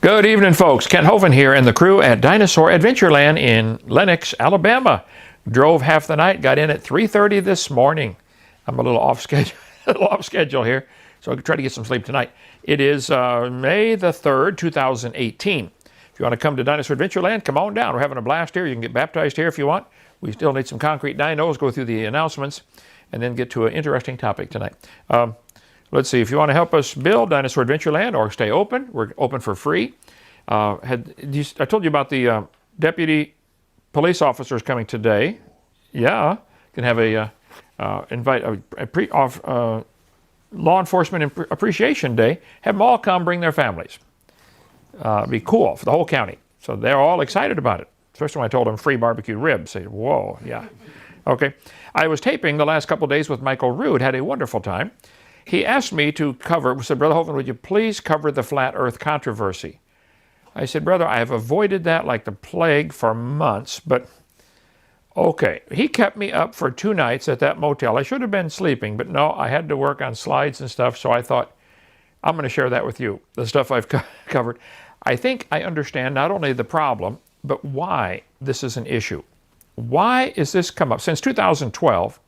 Good evening, folks. Kent Hovind here and the crew at Dinosaur Adventureland in Lenox, Alabama. Drove half the night, got in at 3:30 this morning. I'm a little off schedule here, so I'll try to get some sleep tonight. It is May the 3rd, 2018. If you want to come to Dinosaur Adventureland, come on down. We're having a blast here. You can get baptized here if you want. We still need some concrete dinos, go through the announcements, and then get to an interesting topic tonight. Let's see, if you want to help us build Dinosaur Adventureland or stay open, we're open for free. I told you about the deputy police officers coming today. Yeah, can have a law enforcement appreciation day. Have them all come, bring their families. Be cool for the whole county. So they're all excited about it. Especially when I told them free barbecue ribs. They said, whoa, yeah. Okay. I was taping the last couple of days with Michael Rood, had a wonderful time. He asked me to cover, said, Brother Hovind, would you please cover the flat earth controversy? I said, brother, I have avoided that like the plague for months, but okay. He kept me up for 2 nights at that motel. I should have been sleeping, but no, I had to work on slides and stuff, so I thought, I'm going to share that with you, the stuff I've covered. I think I understand not only the problem, but why this is an issue. Why is this come up? Since 2012,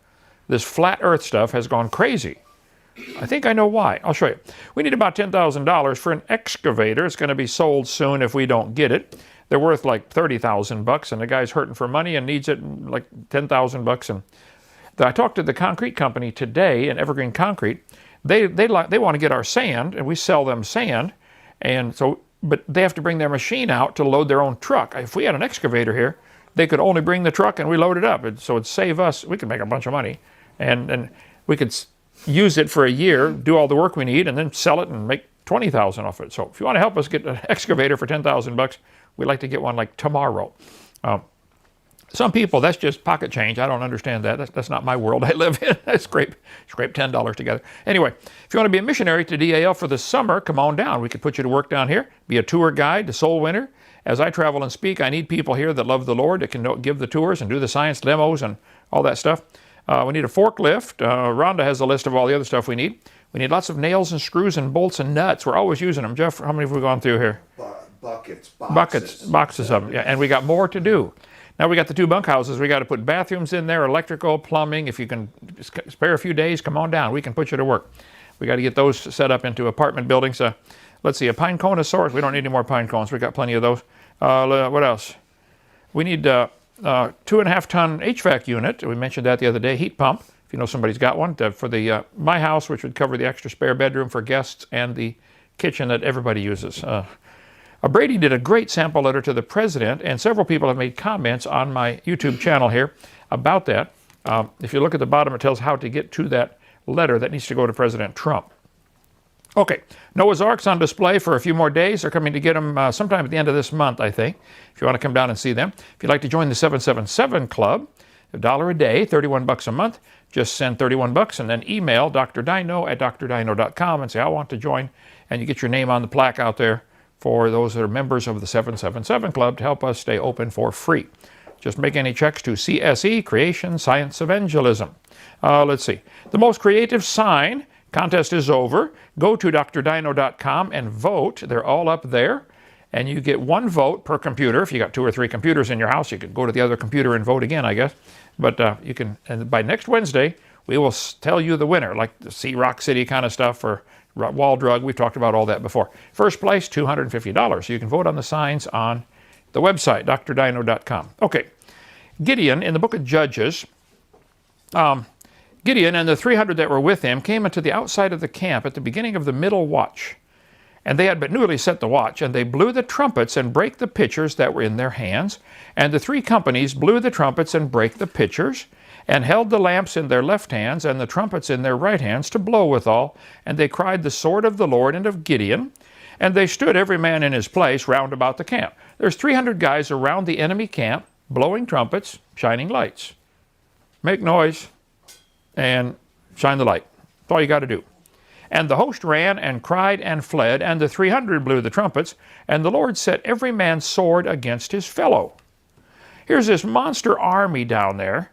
this flat earth stuff has gone crazy. I think I know why. I'll show you. We need about $10,000 for an excavator. It's going to be sold soon if we don't get it. They're worth like $30,000, and the guy's hurting for money and needs it like $10,000. And I talked to the concrete company today in Evergreen Concrete. They want to get our sand, and we sell them sand, and so but they have to bring their machine out to load their own truck. If we had an excavator here, they could only bring the truck and we load it up. So it'd save us. We could make a bunch of money, and we could use it for a year, do all the work we need, and then sell it and make $20,000 off it. So if you want to help us get an excavator for $10,000, we'd like to get one like tomorrow. Some people, that's just pocket change. I don't understand that. That's not my world I live in. I scrape $10 together. Anyway, if you want to be a missionary to DAL for the summer, come on down. We could put you to work down here, be a tour guide to soul winner. As I travel and speak, I need people here that love the Lord, that can give the tours and do the science demos and all that stuff. We need a forklift. Rhonda has a list of all the other stuff we need. We need lots of nails and screws and bolts and nuts. We're always using them. Jeff, how many have we gone through here? Boxes of them. Yeah, and we got more to do. Now we got the 2 bunkhouses. We got to put bathrooms in there, electrical, plumbing. If you can spare a few days, come on down. We can put you to work. We got to get those set up into apartment buildings. Let's see, a pine coneosaurus. We don't need any more pine cones. We got plenty of those. What else? We need 2.5-ton HVAC unit. We mentioned that the other day. Heat pump, if you know somebody's got one, for the my house, which would cover the extra spare bedroom for guests and the kitchen that everybody uses. Brady did a great sample letter to the president, and several people have made comments on my YouTube channel here about that. If you look at the bottom, it tells how to get to that letter that needs to go to President Trump. Okay, Noah's Ark's on display for a few more days. They're coming to get them sometime at the end of this month, I think, if you want to come down and see them. If you'd like to join the 777 Club, $1 a day, $31 a month, just send $31 and then email Dr. Dino at drdino.com and say, I want to join, and you get your name on the plaque out there for those that are members of the 777 Club to help us stay open for free. Just make any checks to CSE, Creation Science Evangelism. Let's see. The most creative sign contest is over. Go to drdino.com and vote. They're all up there. And you get 1 vote per computer. If you got 2 or 3 computers in your house, you could go to the other computer and vote again, I guess. But you can, and by next Wednesday, we will tell you the winner, like the Sea Rock City kind of stuff, or Wall Drug. We've talked about all that before. First place, $250. So you can vote on the signs on the website, drdino.com. Okay. Gideon, in the book of Judges, Gideon and the 300 that were with him came into the outside of the camp at the beginning of the middle watch. And they had but newly set the watch, and they blew the trumpets and brake the pitchers that were in their hands. And the 3 companies blew the trumpets and brake the pitchers, and held the lamps in their left hands and the trumpets in their right hands to blow withal. And they cried the sword of the Lord and of Gideon. And they stood every man in his place round about the camp. There's 300 guys around the enemy camp, blowing trumpets, shining lights. Make noise and shine the light. That's all you got to do. And the host ran and cried and fled, and the 300 blew the trumpets, and the Lord set every man's sword against his fellow. Here's this monster army down there,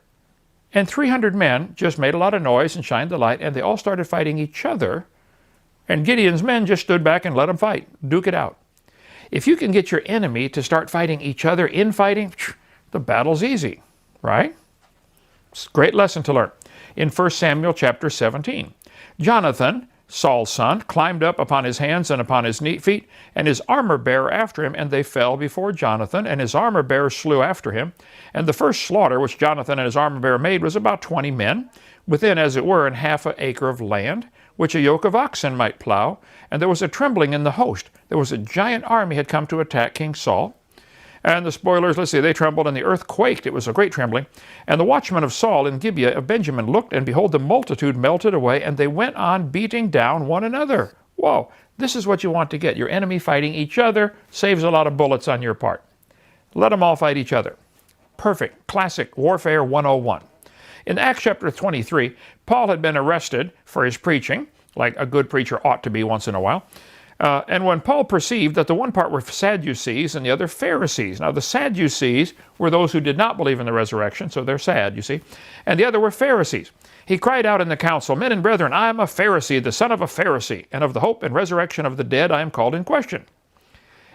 and 300 men just made a lot of noise and shined the light, and they all started fighting each other, and Gideon's men just stood back and let them fight, duke it out. If you can get your enemy to start fighting each other, infighting, the battle's easy, right? It's a great lesson to learn. In 1 Samuel chapter 17, Jonathan, Saul's son, climbed up upon his hands and upon his feet, and his armor-bearer after him, and they fell before Jonathan, and his armor-bearer slew after him. And the first slaughter which Jonathan and his armor-bearer made was about 20 men, within, as it were, an half an acre of land, which a yoke of oxen might plow. And there was a trembling in the host. There was a giant army had come to attack King Saul. And the spoilers, let's see, they trembled, and the earth quaked. It was a great trembling. And the watchmen of Saul in Gibeah of Benjamin looked, and behold, the multitude melted away, and they went on beating down one another. Whoa, this is what you want to get. Your enemy fighting each other saves a lot of bullets on your part. Let them all fight each other. Perfect, classic Warfare 101. In Acts chapter 23, Paul had been arrested for his preaching, like a good preacher ought to be once in a while. And when Paul perceived that the one part were Sadducees and the other Pharisees. Now the Sadducees were those who did not believe in the resurrection, so they're sad, you see. And the other were Pharisees. He cried out in the council, Men and brethren, I am a Pharisee, the son of a Pharisee, and of the hope and resurrection of the dead I am called in question.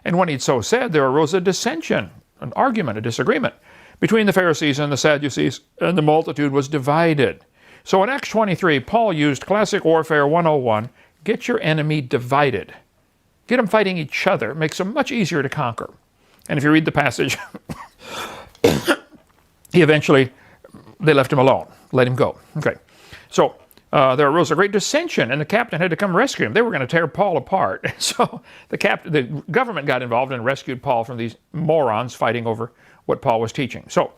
And when he'd so said, there arose a dissension, an argument, a disagreement between the Pharisees and the Sadducees, and the multitude was divided. So in Acts 23, Paul used classic Warfare 101, get your enemy divided. Get them fighting each other. It makes them much easier to conquer. And if you read the passage, they left him alone, let him go. Okay, so there arose a great dissension, and the captain had to come rescue him. They were going to tear Paul apart. So the government got involved and rescued Paul from these morons fighting over what Paul was teaching. So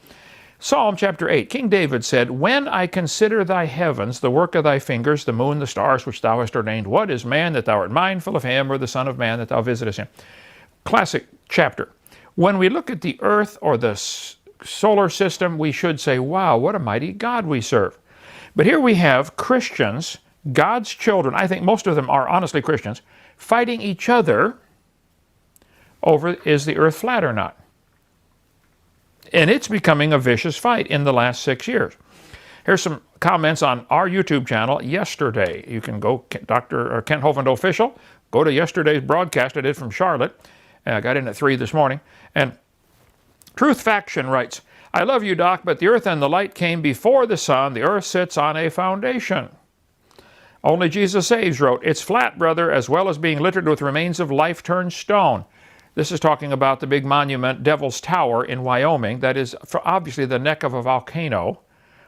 Psalm chapter 8, King David said, When I consider thy heavens, the work of thy fingers, the moon, the stars, which thou hast ordained, what is man that thou art mindful of him, or the son of man that thou visitest him? Classic chapter. When we look at the earth or the solar system, we should say, wow, what a mighty God we serve. But here we have Christians, God's children, I think most of them are honestly Christians, fighting each other over is the earth flat or not. And it's becoming a vicious fight in the last 6 years. Here's some comments on our YouTube channel yesterday. You can go, Dr. Kent Hovind Official, go to yesterday's broadcast I did from Charlotte. I got in at 3 this morning. And Truth Faction writes, I love you, Doc, but the earth and the light came before the sun. The earth sits on a foundation. Only Jesus Saves wrote, It's flat, brother, as well as being littered with remains of life turned stone. This is talking about the big monument, Devil's Tower in Wyoming. That is obviously the neck of a volcano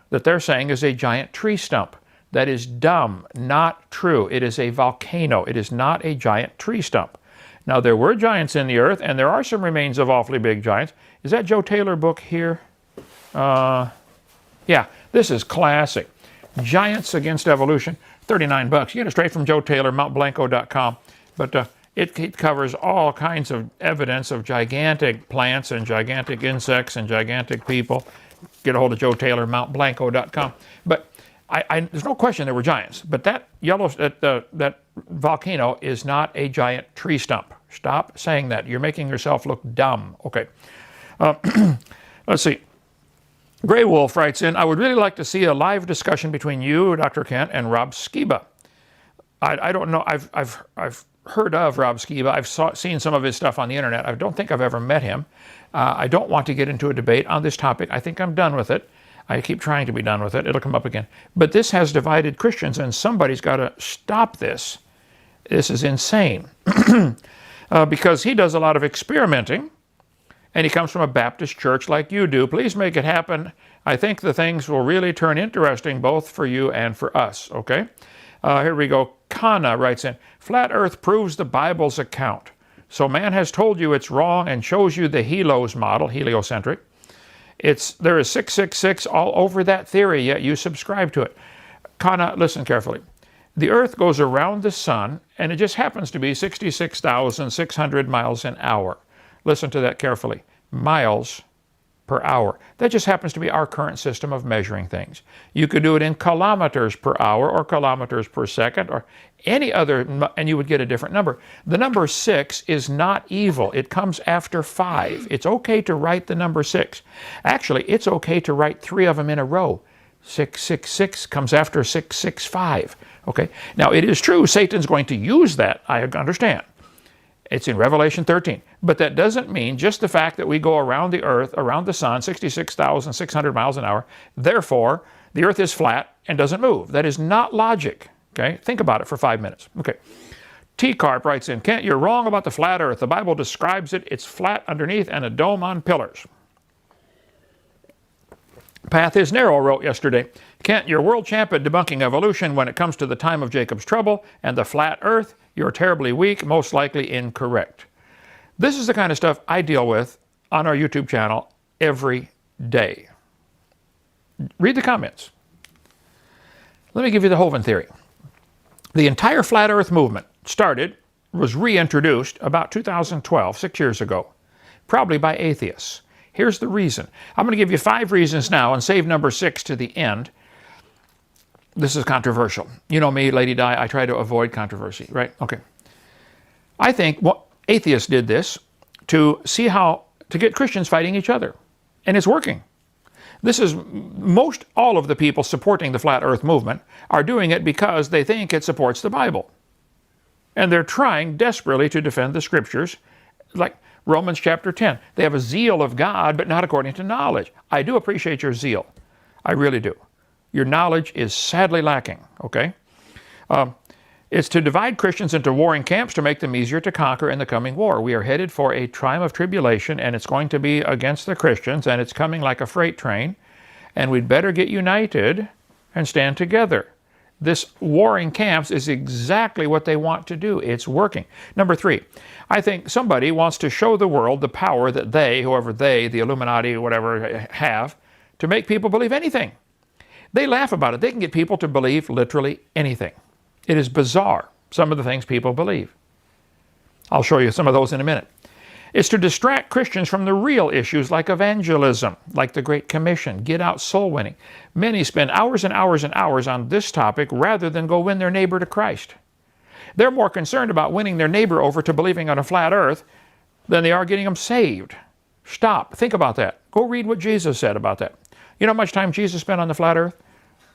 that they're saying is a giant tree stump. That is dumb, not true. It is a volcano. It is not a giant tree stump. Now, there were giants in the earth, and there are some remains of awfully big giants. Is that Joe Taylor book here? Yeah, this is classic. Giants Against Evolution, $39. You get it straight from Joe Taylor, mountblanco.com. But it covers all kinds of evidence of gigantic plants and gigantic insects and gigantic people. Get a hold of Joe Taylor, mountblanco.com. But there's no question there were giants. But that that volcano is not a giant tree stump. Stop saying that. You're making yourself look dumb. Okay. Let's see. Gray Wolf writes in, I would really like to see a live discussion between you, Dr. Kent, and Rob Skiba. I don't know. I've heard of Rob Skiba. I've seen some of his stuff on the internet. I don't think I've ever met him. I don't want to get into a debate on this topic. I think I'm done with it. I keep trying to be done with it. It'll come up again. But this has divided Christians, and somebody's got to stop this. This is insane. Because he does a lot of experimenting, and he comes from a Baptist church like you do. Please make it happen. I think the things will really turn interesting both for you and for us, okay? Here we go. Kana writes in, Flat Earth proves the Bible's account. So man has told you it's wrong and shows you the Helos model, heliocentric. There is 666 all over that theory, yet you subscribe to it. Kana, listen carefully. The Earth goes around the sun, and it just happens to be 66,600 miles an hour. Listen to that carefully. Miles per hour. That just happens to be our current system of measuring things. You could do it in kilometers per hour or kilometers per second or any other, and you would get a different number. The number 6 is not evil. It comes after 5. It's okay to write the number 6. Actually, it's okay to write 3 of them in a row. 666 comes after 665. Okay? Now, it is true Satan's going to use that, I understand. It's in Revelation 13. But that doesn't mean just the fact that we go around the earth, around the sun, 66,600 miles an hour, therefore the earth is flat and doesn't move. That is not logic. Okay? Think about it for 5 minutes. Okay. T. Carp writes in, Kent, you're wrong about the flat earth. The Bible describes it. It's flat underneath and a dome on pillars. Path is narrow wrote yesterday, Kent, you're world champ at debunking evolution when it comes to the time of Jacob's trouble and the flat earth. You're terribly weak, most likely incorrect. This is the kind of stuff I deal with on our YouTube channel every day. Read the comments. Let me give you the Hovind theory. The entire flat earth movement was reintroduced about 2012, 6 years ago, probably by atheists. Here's the reason. I'm going to give you 5 reasons now and save number 6 to the end. This is controversial. You know me, Lady Di, I try to avoid controversy, right? Okay. I think atheists did this to get Christians fighting each other. And it's working. This is most all of the people supporting the flat earth movement are doing it because they think it supports the Bible. And they're trying desperately to defend the scriptures, like Romans chapter 10. They have a zeal of God, but not according to knowledge. I do appreciate your zeal. I really do. Your knowledge is sadly lacking, okay? It's to divide Christians into warring camps to make them easier to conquer in the coming war. We are headed for a time of tribulation, and it's going to be against the Christians, and it's coming like a freight train, and we'd better get united and stand together. This warring camps is exactly what they want to do. It's working. Number 3, I think somebody wants to show the world the power that they, whoever they, the Illuminati, whatever, have to make people believe anything. They laugh about it. They can get people to believe literally anything. It is bizarre, some of the things people believe. I'll show you some of those in a minute. It's to distract Christians from the real issues like evangelism, like the Great Commission, get out soul winning. Many spend hours and hours and hours on this topic rather than go win their neighbor to Christ. They're more concerned about winning their neighbor over to believing on a flat earth than they are getting them saved. Stop. Think about that. Go read what Jesus said about that. You know how much time Jesus spent on the flat earth?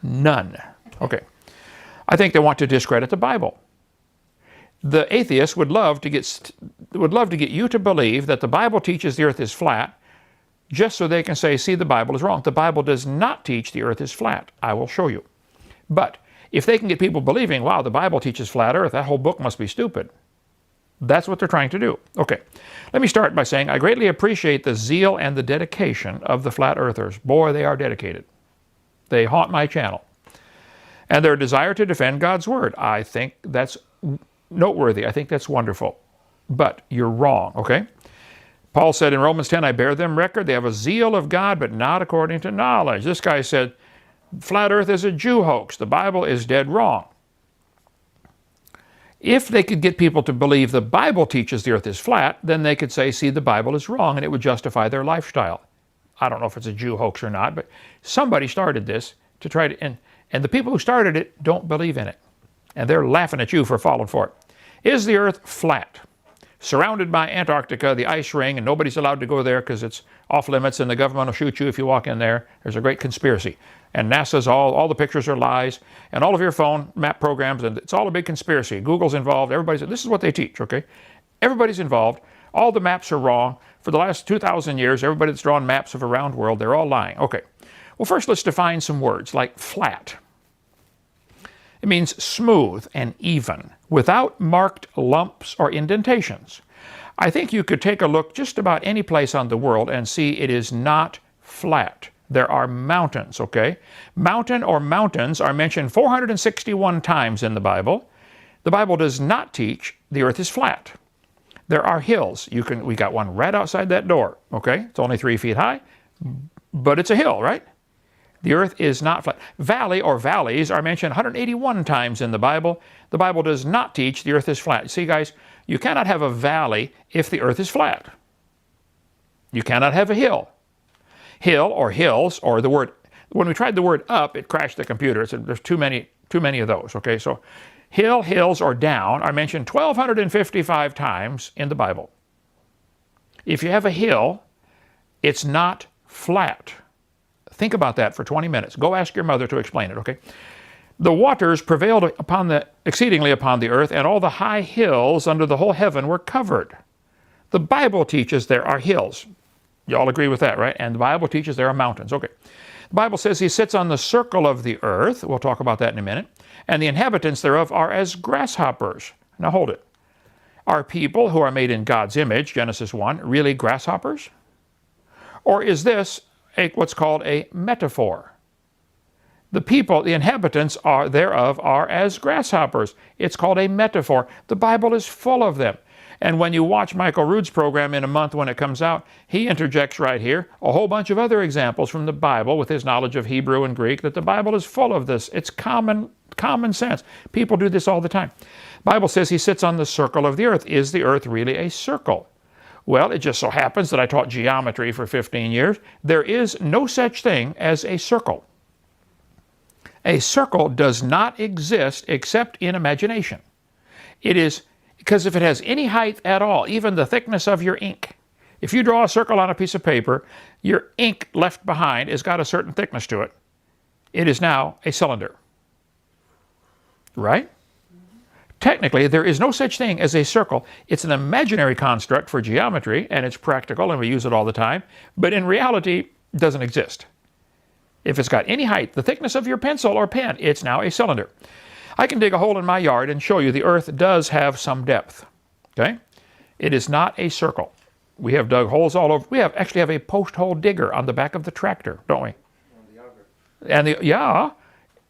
None. Okay. I think they want to discredit the Bible. The atheists would love to get you to believe that the Bible teaches the earth is flat just so they can say, see, the Bible is wrong. The Bible does not teach the earth is flat. I will show you. But if they can get people believing, wow, the Bible teaches flat earth, that whole book must be stupid. That's what they're trying to do. Okay, let me start by saying I greatly appreciate the zeal and the dedication of the flat earthers. Boy, they are dedicated. They haunt my channel. And their desire to defend God's word. I think that's noteworthy. I think that's wonderful. But you're wrong, okay? Paul said in Romans 10, I bear them record. They have a zeal of God, but not according to knowledge. This guy said, flat earth is a Jew hoax. The Bible is dead wrong. If they could get people to believe the Bible teaches the earth is flat, then they could say, see, the Bible is wrong, and it would justify their lifestyle. I don't know if it's a Jew hoax or not, but somebody started this to try to, and the people who started it don't believe in it. And they're laughing at you for falling for it. Is the earth flat? Surrounded by Antarctica, the ice ring, and nobody's allowed to go there because it's off limits and the government will shoot you if you walk in there. There's a great conspiracy. And NASA's all the pictures are lies, and all of your phone map programs, and it's all a big conspiracy. Google's involved, this is what they teach, okay? Everybody's involved. All the maps are wrong. For the last 2,000 years, everybody that's drawn maps of a round world, they're all lying. Okay. Well, first let's define some words like flat. It means smooth and even, without marked lumps or indentations. I think you could take a look just about any place on the world and see it is not flat. There are mountains, okay? Mountain or mountains are mentioned 461 times in the Bible. The Bible does not teach the earth is flat. There are hills. We got one right outside that door, okay? It's only 3 feet high, but it's a hill, right? The earth is not flat. Valley or valleys are mentioned 181 times in the Bible. The Bible does not teach the earth is flat. See, guys, you cannot have a valley if the earth is flat. You cannot have a hill. Hill or hills or the word, when we tried the word up, it crashed the computer. There's too many of those, okay? So hill, hills, or down are mentioned 1,255 times in the Bible. If you have a hill, it's not flat. Think about that for 20 minutes. Go ask your mother to explain it, okay? The waters prevailed exceedingly upon the earth, and all the high hills under the whole heaven were covered. The Bible teaches there are hills. You all agree with that, right? And the Bible teaches there are mountains. Okay. The Bible says he sits on the circle of the earth. We'll talk about that in a minute. And the inhabitants thereof are as grasshoppers. Now hold it. Are people who are made in God's image, Genesis 1, really grasshoppers? Or is this what's called a metaphor? The people, the inhabitants thereof are as grasshoppers. It's called a metaphor. The Bible is full of them. And when you watch Michael Rood's program in a month when it comes out, he interjects right here a whole bunch of other examples from the Bible with his knowledge of Hebrew and Greek, that the Bible is full of this. It's common sense. People do this all the time. The Bible says he sits on the circle of the earth. Is the earth really a circle? Well, it just so happens that I taught geometry for 15 years. There is no such thing as a circle. A circle does not exist except in imagination. It is because if it has any height at all, even the thickness of your ink, if you draw a circle on a piece of paper, your ink left behind has got a certain thickness to it. It is now a cylinder. Right? Technically, there is no such thing as a circle. It's an imaginary construct for geometry, and it's practical, and we use it all the time. But in reality, it doesn't exist. If it's got any height, the thickness of your pencil or pen, it's now a cylinder. I can dig a hole in my yard and show you the earth does have some depth. Okay? It is not a circle. We have dug holes all over. We actually have a post hole digger on the back of the tractor, don't we? And yeah,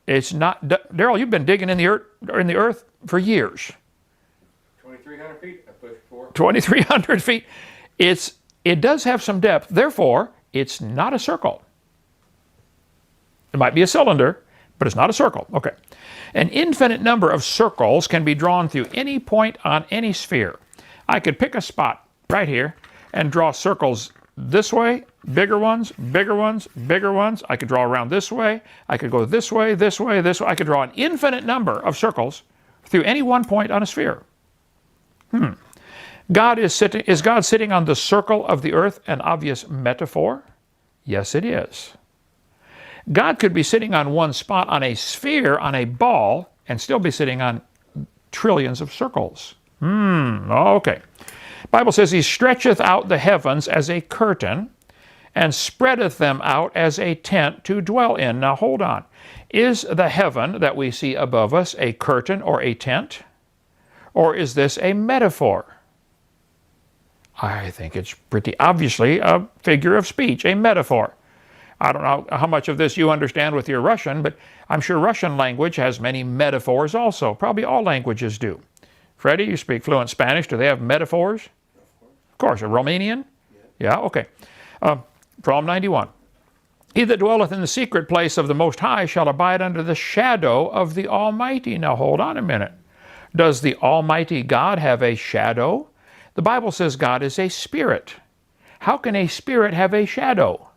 it's not. Daryl, you've been digging in the earth for years. 2,300 feet. I pushed for 2,300 feet. It does have some depth. Therefore, it's not a circle. It might be a cylinder, but it's not a circle. Okay. An infinite number of circles can be drawn through any point on any sphere. I could pick a spot right here and draw circles this way, bigger ones, bigger ones, bigger ones. I could draw around this way. I could go this way, this way, this way. I could draw an infinite number of circles through any one point on a sphere. Is God sitting on the circle of the earth an obvious metaphor? Yes, it is. God could be sitting on one spot on a sphere, on a ball, and still be sitting on trillions of circles. Okay. Bible says he stretcheth out the heavens as a curtain and spreadeth them out as a tent to dwell in. Now hold on. Is the heaven that we see above us a curtain or a tent? Or is this a metaphor? I think it's pretty obviously a figure of speech, a metaphor. I don't know how much of this you understand with your Russian, but I'm sure Russian language has many metaphors also. Probably all languages do. Freddie, you speak fluent Spanish. Do they have metaphors? Of course. A Romanian? Yeah, okay. Psalm 91. He that dwelleth in the secret place of the Most High shall abide under the shadow of the Almighty. Now hold on a minute. Does the Almighty God have a shadow? The Bible says God is a spirit. How can a spirit have a shadow?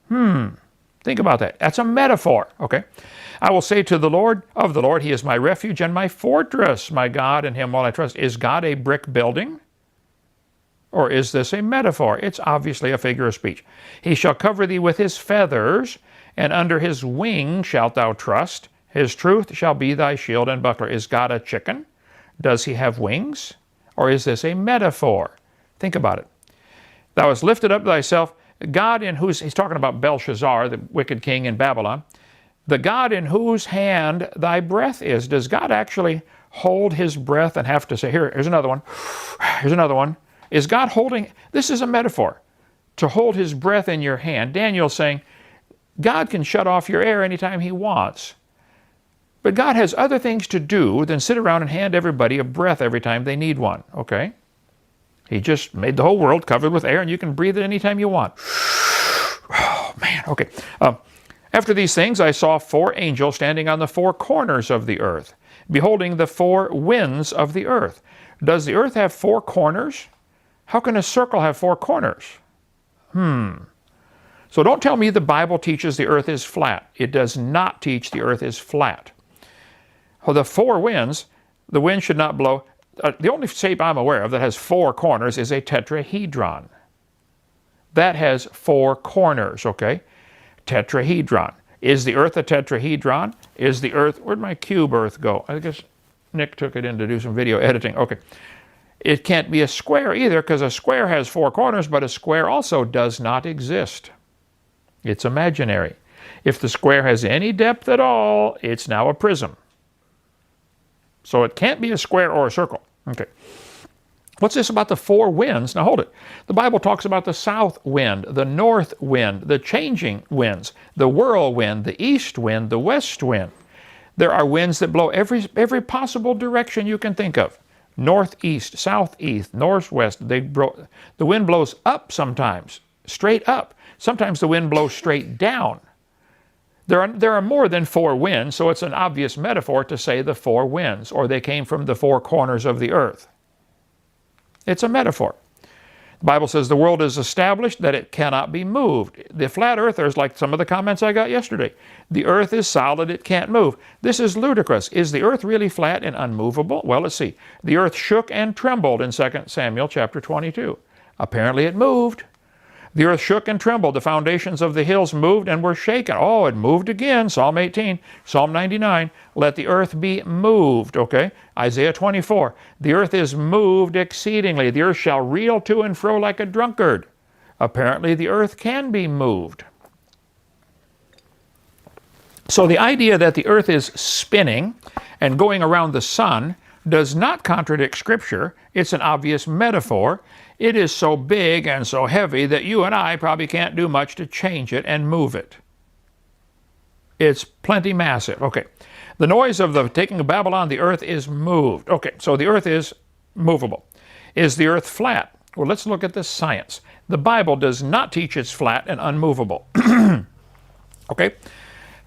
Think about that. That's a metaphor, okay? I will say to the Lord, of the Lord, he is my refuge and my fortress, my God, in him will I trust. Is God a brick building? Or is this a metaphor? It's obviously a figure of speech. He shall cover thee with his feathers, and under his wing shalt thou trust. His truth shall be thy shield and buckler. Is God a chicken? Does he have wings? Or is this a metaphor? Think about it. Thou hast lifted up thyself, God in whose, he's talking about Belshazzar, the wicked king in Babylon, the God in whose hand thy breath is. Does God actually hold his breath and have to say, here's another one, here's another one? Is God holding, this is a metaphor, to hold his breath in your hand. Daniel's saying, God can shut off your air anytime he wants. But God has other things to do than sit around and hand everybody a breath every time they need one, okay? He just made the whole world covered with air, and you can breathe it anytime you want. Oh, man, okay. After these things, I saw 4 angels standing on the 4 corners of the earth, beholding the 4 winds of the earth. Does the earth have 4 corners? How can a circle have 4 corners? So don't tell me the Bible teaches the earth is flat. It does not teach the earth is flat. Well, the 4 winds, the wind should not blow. The only shape I'm aware of that has 4 corners is a tetrahedron. That has 4 corners, okay? Tetrahedron. Is the Earth a tetrahedron? Is the Earth, where'd my cube Earth go? I guess Nick took it in to do some video editing. Okay. It can't be a square either, because a square has 4 corners, but a square also does not exist. It's imaginary. If the square has any depth at all, it's now a prism. So it can't be a square or a circle. Okay. What's this about the 4 winds? Now hold it. The Bible talks about the south wind, the north wind, the changing winds, the whirlwind, the east wind, the west wind. There are winds that blow every possible direction you can think of. Northeast, southeast, northwest. The wind blows up sometimes, straight up. Sometimes the wind blows straight down. There are more than 4 winds, so it's an obvious metaphor to say the 4 winds, or they came from the 4 corners of the earth. It's a metaphor. The Bible says the world is established, that it cannot be moved. The flat earthers, like some of the comments I got yesterday, the earth is solid, it can't move. This is ludicrous. Is the earth really flat and unmovable? Well, let's see. The earth shook and trembled in 2 Samuel chapter 22. Apparently it moved. The earth shook and trembled. The foundations of the hills moved and were shaken. Oh, it moved again. Psalm 18, Psalm 99. Let the earth be moved. Okay. Isaiah 24. The earth is moved exceedingly. The earth shall reel to and fro like a drunkard. Apparently the earth can be moved. So the idea that the earth is spinning and going around the sun does not contradict Scripture. It's an obvious metaphor. It is so big and so heavy that you and I probably can't do much to change it and move it. It's plenty massive. Okay. The noise of the taking of Babylon, the earth is moved. Okay, so the earth is movable. Is the earth flat? Well, let's look at the science. The Bible does not teach it's flat and unmovable. Okay?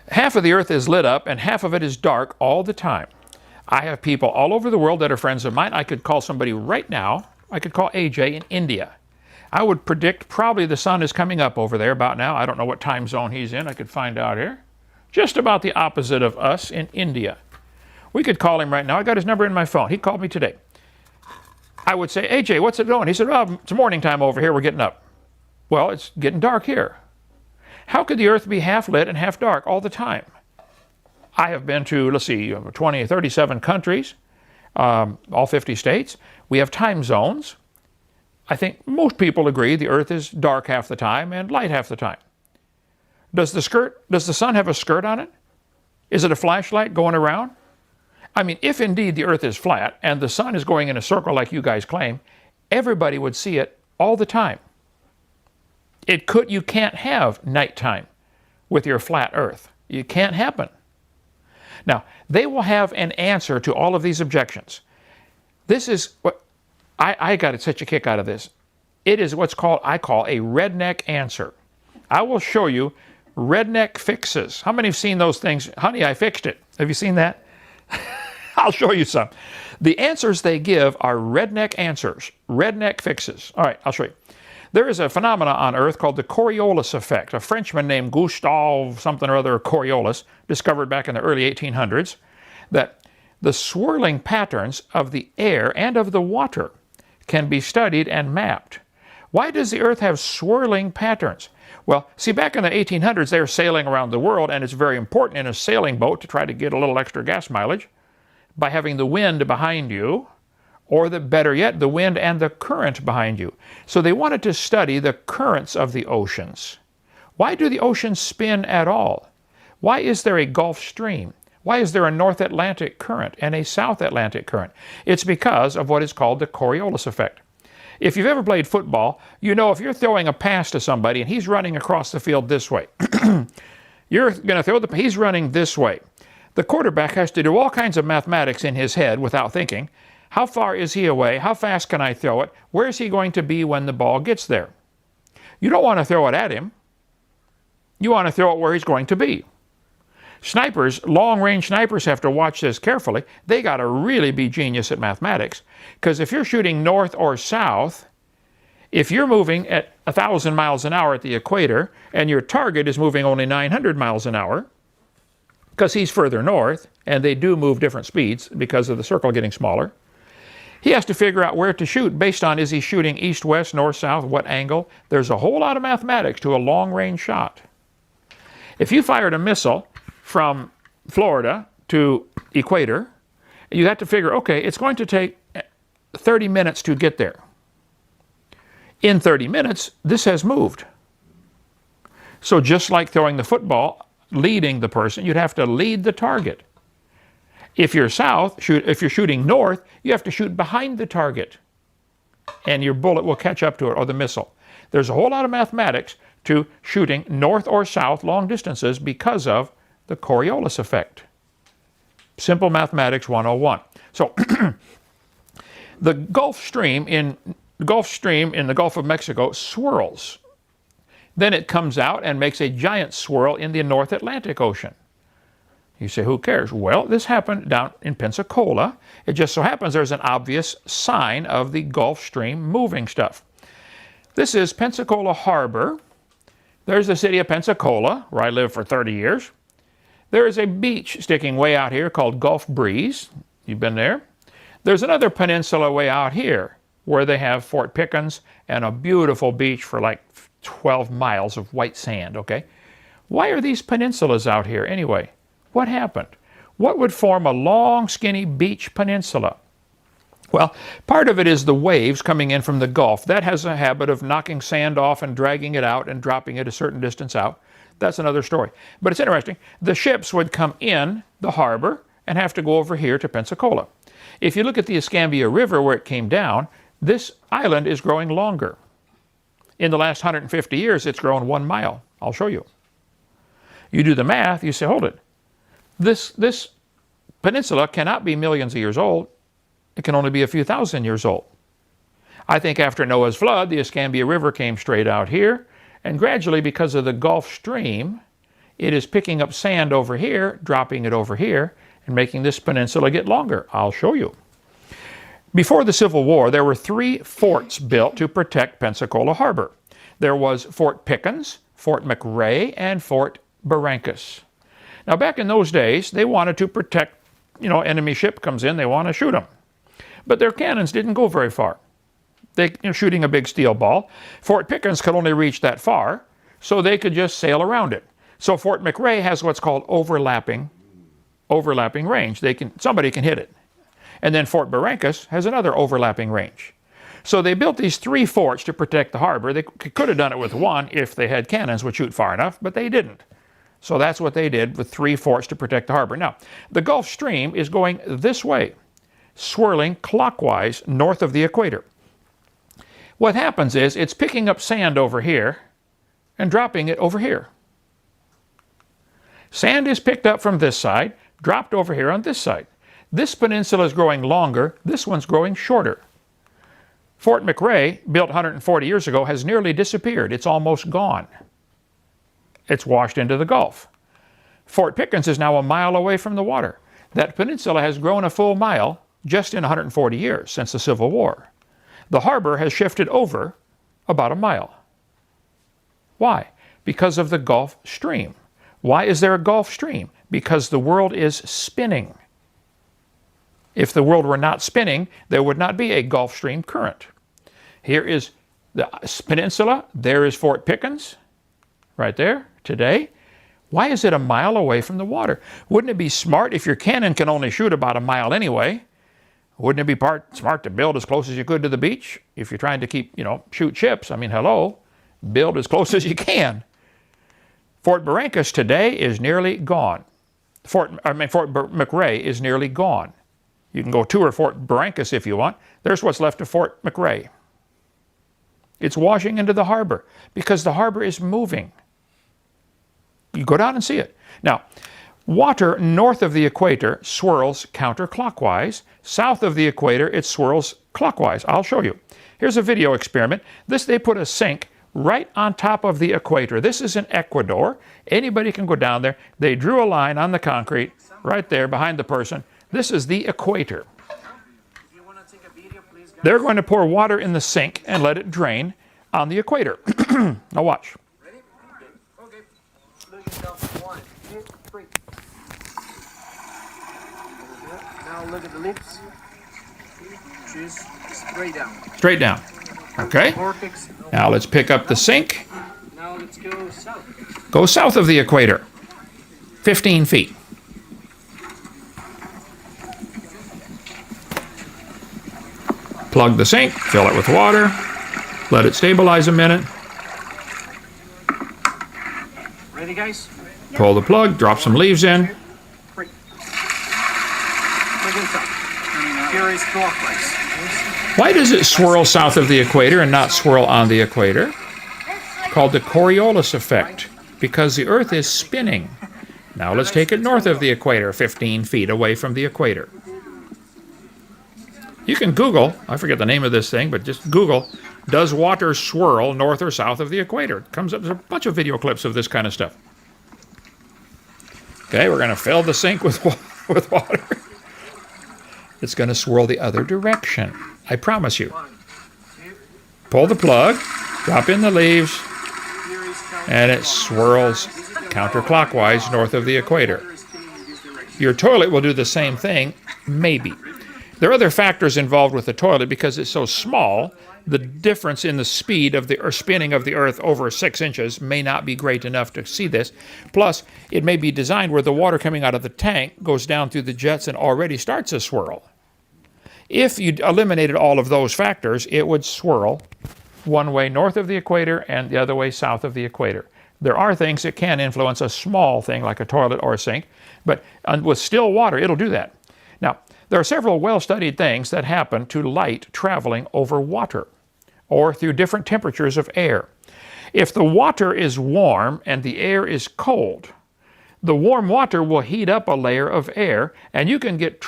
Half of the earth is lit up and half of it is dark all the time. I have people all over the world that are friends of mine. I could call somebody right now. I could call AJ in India. I would predict probably the sun is coming up over there about now. I don't know what time zone he's in. I could find out here. Just about the opposite of us in India. We could call him right now. I got his number in my phone. He called me today. I would say, AJ, what's it doing? He said, well, it's morning time over here. We're getting up. Well, it's getting dark here. How could the earth be half lit and half dark all the time? I have been to, let's see, 37 countries, all 50 states. We have time zones. I think most people agree the earth is dark half the time and light half the time. Does the sun have a skirt on it? Is it a flashlight going around? I mean, if indeed the earth is flat and the sun is going in a circle like you guys claim, everybody would see it all the time. You can't have nighttime with your flat earth. It can't happen. Now, they will have an answer to all of these objections. This is what I got such a kick out of this. It is what's called, I call a redneck answer. I will show you redneck fixes. How many have seen those things? Honey, I fixed it. Have you seen that? I'll show you some. The answers they give are redneck answers, redneck fixes. All right, I'll show you. There is a phenomenon on Earth called the Coriolis effect. A Frenchman named Gustave something or other Coriolis discovered back in the early 1800s that the swirling patterns of the air and of the water can be studied and mapped. Why does the Earth have swirling patterns? Well, see, back in the 1800s, they were sailing around the world, and it's very important in a sailing boat to try to get a little extra gas mileage by having the wind behind you, or better yet, the wind and the current behind you. So they wanted to study the currents of the oceans. Why do the oceans spin at all? Why is there a Gulf Stream? Why is there a North Atlantic current and a South Atlantic current? It's because of what is called the Coriolis effect. If you've ever played football, you know if you're throwing a pass to somebody and he's running across the field this way, you're going to throw he's running this way. The quarterback has to do all kinds of mathematics in his head without thinking. How far is he away? How fast can I throw it? Where is he going to be when the ball gets there? You don't want to throw it at him. You want to throw it where he's going to be. Snipers, long-range snipers have to watch this carefully. They got to really be genius at mathematics, because if you're shooting north or south, if you're moving at 1,000 miles an hour at the equator and your target is moving only 900 miles an hour, because he's further north, and they do move different speeds because of the circle getting smaller, he has to figure out where to shoot based on, is he shooting east, west, north, south, what angle? There's a whole lot of mathematics to a long-range shot. If you fired a missile from Florida to equator, you have to figure, okay, it's going to take 30 minutes to get there. In 30 minutes, this has moved. So just like throwing the football, leading the person, you'd have to lead the target. If you're if you're shooting north, you have to shoot behind the target, and your bullet will catch up to it, or the missile. There's a whole lot of mathematics to shooting north or south long distances because of the Coriolis effect. Simple mathematics 101. So the Gulf Stream in the Gulf of Mexico swirls. Then it comes out and makes a giant swirl in the North Atlantic Ocean. You say, who cares? Well, this happened down in Pensacola. It just so happens there's an obvious sign of the Gulf Stream moving stuff. This is Pensacola Harbor. There's the city of Pensacola, where I lived for 30 years. There is a beach sticking way out here called Gulf Breeze. You've been there. There's another peninsula way out here where they have Fort Pickens and a beautiful beach for like 12 miles of white sand, okay? Why are these peninsulas out here anyway? What happened? What would form a long, skinny beach peninsula? Well, part of it is the waves coming in from the Gulf. That has a habit of knocking sand off and dragging it out and dropping it a certain distance out. That's another story. But it's interesting. The ships would come in the harbor and have to go over here to Pensacola. If you look at the Escambia River where it came down, this island is growing longer. In the last 150 years, it's grown 1 mile. I'll show you. You do the math, you say, hold it. This peninsula cannot be millions of years old. It can only be a few thousand years old. I think after Noah's flood, the Escambia River came straight out here, and gradually, because of the Gulf Stream, it is picking up sand over here, dropping it over here, and making this peninsula get longer. I'll show you. Before the Civil War, there were 3 forts built to protect Pensacola Harbor. There was Fort Pickens, Fort McRae, and Fort Barrancas. Now, back in those days, they wanted to protect, enemy ship comes in, they want to shoot them. But their cannons didn't go very far. They shooting a big steel ball. Fort Pickens could only reach that far, so they could just sail around it. So Fort McRae has what's called overlapping range. Somebody can hit it. And then Fort Barrancas has another overlapping range. So they built these 3 forts to protect the harbor. They could have done it with 1 if they had cannons would shoot far enough, but they didn't. So that's what they did with 3 forts to protect the harbor. Now, the Gulf Stream is going this way, swirling clockwise north of the equator. What happens is it's picking up sand over here and dropping it over here. Sand is picked up from this side, dropped over here on this side. This peninsula is growing longer, this one's growing shorter. Fort McRae, built 140 years ago, has nearly disappeared. It's almost gone. It's washed into the Gulf. Fort Pickens is now a mile away from the water. That peninsula has grown a full mile just in 140 years since the Civil War. The harbor has shifted over about a mile. Why? Because of the Gulf Stream. Why is there a Gulf Stream? Because the world is spinning. If the world were not spinning, there would not be a Gulf Stream current. Here is the peninsula. There is Fort Pickens, right there, today. Why is it a mile away from the water? Wouldn't it be smart if your cannon can only shoot about a mile anyway? Wouldn't it be smart to build as close as you could to the beach? If you're trying to keep, shoot ships, hello, build as close as you can. Fort Barrancas today is nearly gone. Fort McRae is nearly gone. You can go tour Fort Barrancas if you want. There's what's left of Fort McRae. It's washing into the harbor because the harbor is moving. You go down and see it. Now, water north of the equator swirls counterclockwise. South of the equator, it swirls clockwise. I'll show you. Here's a video experiment. They put a sink right on top of the equator. This is in Ecuador. Anybody can go down there. They drew a line on the concrete right there behind the person. This is the equator. They're going to pour water in the sink and let it drain on the equator. Now watch. Ready? Okay. Look yourself. 1, 2, 3. Now look at the lips. Choose straight down. Straight down. Okay. Vortex. Now let's pick up the sink. Now let's go south. Go south of the equator. 15 feet. Plug the sink, fill it with water, let it stabilize a minute, Ready, guys? pull the plug, drop some leaves in. Break. Break it up. Here is clockwise. Why does it swirl south of the equator and not swirl on the equator? Called the Coriolis effect, because the Earth is spinning. Now let's take it north of the equator, 15 feet away from the equator. You can Google, I forget the name of this thing, but just Google, does water swirl north or south of the equator? It comes up, there's a bunch of video clips of this kind of stuff. Okay, we're going to fill the sink with water. It's going to swirl the other direction. I promise you. Pull the plug, drop in the leaves, and it swirls counterclockwise north of the equator. Your toilet will do the same thing, maybe. There are other factors involved with the toilet because it's so small. The difference in the speed of the spinning of the Earth over 6 inches may not be great enough to see this. Plus, it may be designed where the water coming out of the tank goes down through the jets and already starts a swirl. If you eliminated all of those factors, it would swirl one way north of the equator and the other way south of the equator. There are things that can influence a small thing like a toilet or a sink, but with still water, it'll do that. Now, there are several well-studied things that happen to light traveling over water or through different temperatures of air. If the water is warm and the air is cold, the warm water will heat up a layer of air and you can get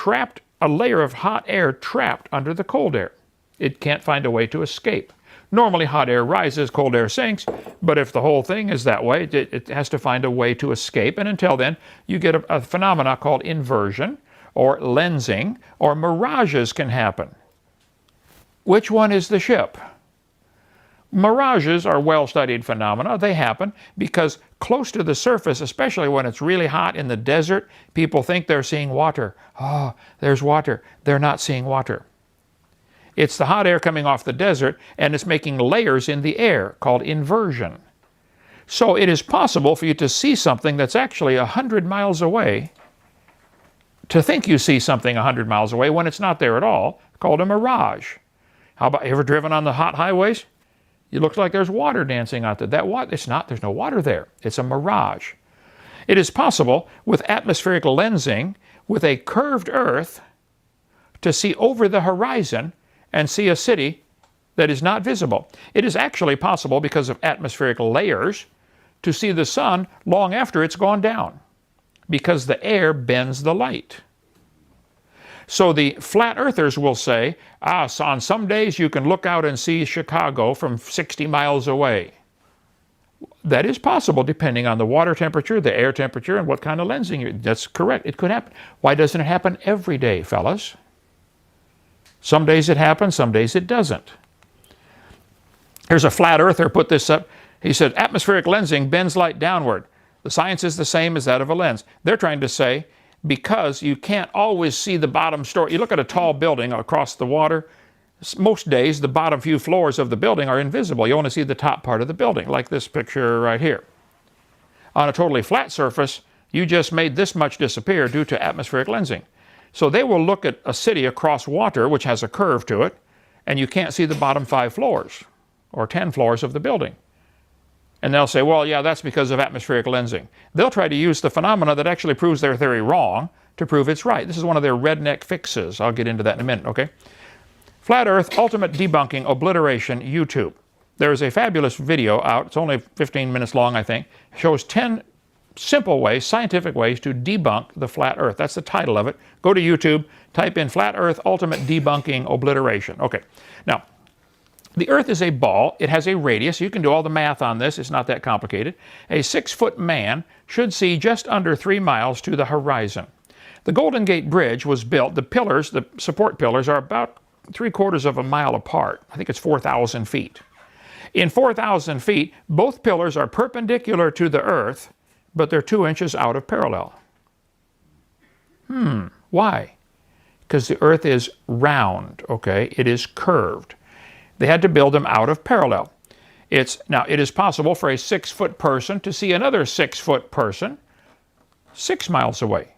a layer of hot air trapped under the cold air. It can't find a way to escape. Normally hot air rises, cold air sinks, but if the whole thing is that way, it has to find a way to escape, and until then, you get a phenomena called inversion, or lensing, or mirages can happen. Which one is the ship? Mirages are well-studied phenomena. They happen because close to the surface, especially when it's really hot in the desert, people think they're seeing water. Oh, there's water. They're not seeing water. It's the hot air coming off the desert, and it's making layers in the air called inversion. So it is possible for you to see something that's actually 100 miles away, to think you see something 100 miles away when it's not there at all, called a mirage. How about, ever driven on the hot highways? It looks like there's water dancing out there. It's not, there's no water there. It's a mirage. It is possible with atmospheric lensing, with a curved Earth, to see over the horizon and see a city that is not visible. It is actually possible, because of atmospheric layers, to see the sun long after it's gone down, because the air bends the light. So the flat earthers will say, so on some days you can look out and see Chicago from 60 miles away. That is possible depending on the water temperature, the air temperature, and what kind of lensing. That's correct. It could happen. Why doesn't it happen every day, fellas? Some days it happens, some days it doesn't. Here's a flat earther put this up. He said, atmospheric lensing bends light downward. The science is the same as that of a lens. They're trying to say, because you can't always see the bottom story. You look at a tall building across the water, most days the bottom few floors of the building are invisible. You only see the top part of the building, like this picture right here. On a totally flat surface, you just made this much disappear due to atmospheric lensing. So they will look at a city across water, which has a curve to it, and you can't see the bottom 5 floors or 10 floors of the building. And they'll say, well, yeah, that's because of atmospheric lensing. They'll try to use the phenomena that actually proves their theory wrong to prove it's right. This is one of their redneck fixes. I'll get into that in a minute, okay? Flat Earth Ultimate Debunking Obliteration, YouTube. There is a fabulous video out. It's only 15 minutes long, I think. It shows 10 simple ways, scientific ways to debunk the flat Earth. That's the title of it. Go to YouTube, type in Flat Earth Ultimate Debunking Obliteration. Okay, now, the Earth is a ball. It has a radius. You can do all the math on this. It's not that complicated. A 6-foot man should see just under 3 miles to the horizon. The Golden Gate Bridge was built. The pillars, the support pillars, are about 3/4 of a mile apart. I think it's 4,000 feet. In 4,000 feet, both pillars are perpendicular to the Earth, but they're 2 inches out of parallel. Why? Because the Earth is round, okay? It is curved. They had to build them out of parallel. Now, it is possible for a 6-foot person to see another 6-foot person 6 miles away.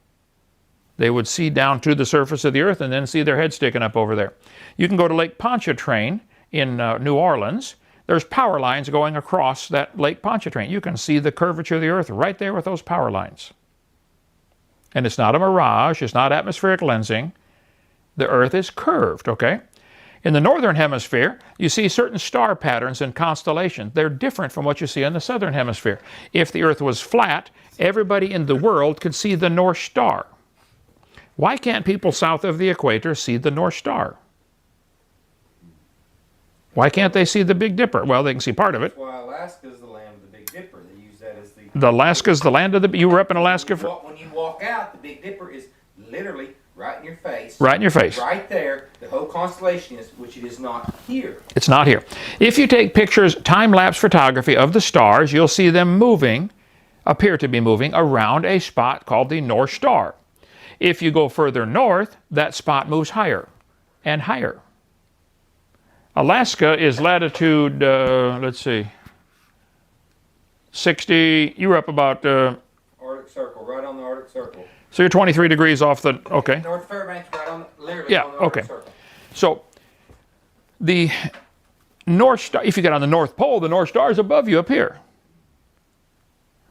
They would see down to the surface of the earth and then see their head sticking up over there. You can go to Lake Pontchartrain in New Orleans. There's power lines going across that Lake Pontchartrain. You can see the curvature of the earth right there with those power lines. And it's not a mirage. It's not atmospheric lensing. The earth is curved, okay? In the northern hemisphere, you see certain star patterns and constellations. They're different from what you see in the southern hemisphere. If the earth was flat, everybody in the world could see the North Star. Why can't people south of the equator see the North Star? Why can't they see the Big Dipper? Well, they can see part of it. That's why Alaska is the land of the Big Dipper. They use that as Alaska's the land of the... You were up in Alaska for... When you walk out, the Big Dipper is literally right in your face. Right in your face. Right there. The whole constellation is, which it is not here. It's not here. If you take pictures, time-lapse photography of the stars, you'll see them moving, appear to be moving, around a spot called the North Star. If you go further north, that spot moves higher and higher. Alaska is latitude, let's see, 60, you were up about... Arctic Circle, right on the Arctic Circle. So you're 23 degrees off the, okay. North Fairbanks, right on, literally on the Arctic Circle. So the North Star, if you get on the North Pole, the North Star is above you up here.